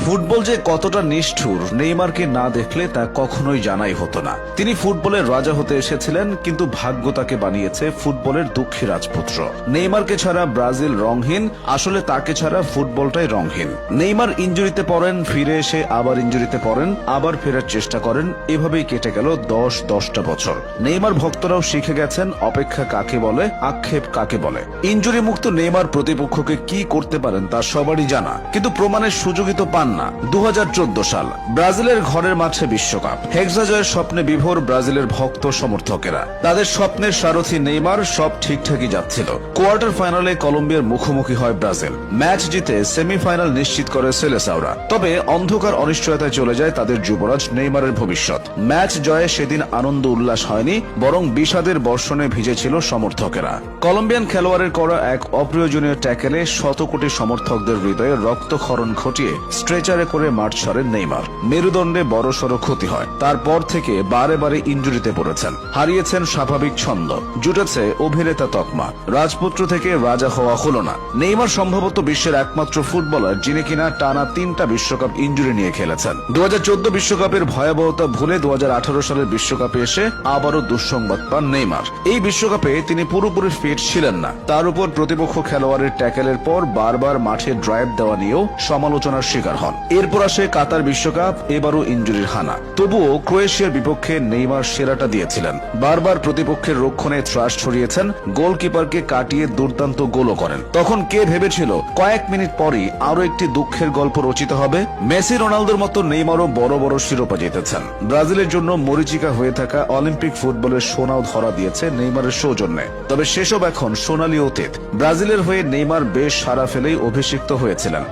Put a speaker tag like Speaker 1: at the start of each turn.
Speaker 1: Football যে কতটা নিষ্ঠুর নেইমারকে না দেখলে তা কখনোই জানাই হতো না। তিনি ফুটবলের রাজা হতে এসেছিলেন, কিন্তু ভাগ্য তাকে বানিয়েছে ফুটবলের দুঃখী রাজপুত্র। নেইমারকে ছাড়া ব্রাজিল রংহীন, আসলে তাকে ছাড়া ফুটবলটাই রংহীন। নেইমার ইনজুরিতে পড়েন, ফিরে এসে আবার ইনজুরিতে পড়েন, আবার ফেরার চেষ্টা করেন, এভাবেই কেটে গেল 10টা বছর। নেইমার ভক্তরাও শিখে গেছেন অপেক্ষা কাকে বলে, আক্ষেপ কাকে বলে। ইনজুরি মুক্ত নেইমার প্রতিপক্ষকে কি করতে পারেন তা সবারই জানা, কিন্তু প্রমাণের সুযোগই তো পান না। 2014 সাল ব্রাজিলের ঘরের মাঠে বিশ্বকাপ, হেক্সা জয়ের স্বপ্নে বিভোর ব্রাজিলের ভক্ত সমর্থকেরা। তাদের স্বপ্নের সারথি নেইমার, সব ঠিকঠাকই যাচ্ছিল। কোয়ার্টার ফাইনালে কলম্বিয়ার মুখোমুখি হয় ব্রাজিল। ম্যাচ জিতে সেমিফাইনাল নিশ্চিত করে সেলেসাওরা। তবে অন্ধকার অনিশ্চয়তায় চলে যায় তাদের যুবরাজ নেইমারের ভবিষ্যৎ। ম্যাচ জয়ে সেদিন আনন্দ উল্লাস হয়নি, বরং বিষাদের বর্ষণে ভিজেছিল সমর্থকেরা। কলম্বিয়ান খেলোয়াড়ের করা এক অপ্রয়োজনীয় ট্যাকেলে শত কোটি সমর্থকদের হৃদয়ে রক্তক্ষরণ ঘটিয়ে স্ট্রেচারে করে মাঠ ছাড়েন নেইমার। মেরুদণ্ডে বড়সড় ক্ষতি হয়। তারপর থেকে বারে বারে ইনজুরিতে পড়েছেন, হারিয়েছেন স্বাভাবিক ছন্দ, জুটেছে অভিনেতা তকমা। রাজপুত্র থেকে রাজা হওয়া হলো না। নেইমার সম্ভবত বিশ্বের একমাত্র ফুটবলার যিনি কিনা টানা 3টা বিশ্বকাপ ইনজুরি নিয়ে খেলেছেন। 2014 বিশ্বকাপের ভয়াবহতা ভুলে 2018 সালের বিশ্বকাপে এসে আবারও দুঃসংবাদ পান নেইমার। এই বিশ্বকাপে তিনি পুরোপুরি ফিট ছিলেন না। তার উপর প্রতিপক্ষ খেলোয়াড়ের ট্যাকেলের পর বারবার মাঠে ড্রাইভ দেওয়া নিয়েও সমালোচনার শিকার হন। এরপর আসে কাতার বিশ্বকাপ, এবারও ইনজুরির হানা। তবুও ক্রোয়েশিয়ার বিপক্ষে নেইমার সেরাটা দিয়েছিলেন। বারবার প্রতিপক্ষের রক্ষণে ত্রাস ছড়িয়েছেন, গোলকিপারকে কাটিয়ে দুর্দান্ত গোলও করেন। তখন কে ভেবেছিল কয়েক মিনিট পরই আরো একটি দুঃখের গল্প রচিত হবে? মেসি রোনালদোর মতো নেইমারও বড় বড় শিরোপা জিতেছেন। ব্রাজিলের জন্য মরীচিকা হয়ে থাকা অলিম্পিক ফুটবলের সোনাও ধরা দিয়েছে নেইমারের সৌজন্যে। তবে সেসব এখন সোনালী অতীত। ব্রাজিলের হয়ে নেইমার বেশ সাড়া ফেলেই অভিষিক্ত হয়েছিলেন।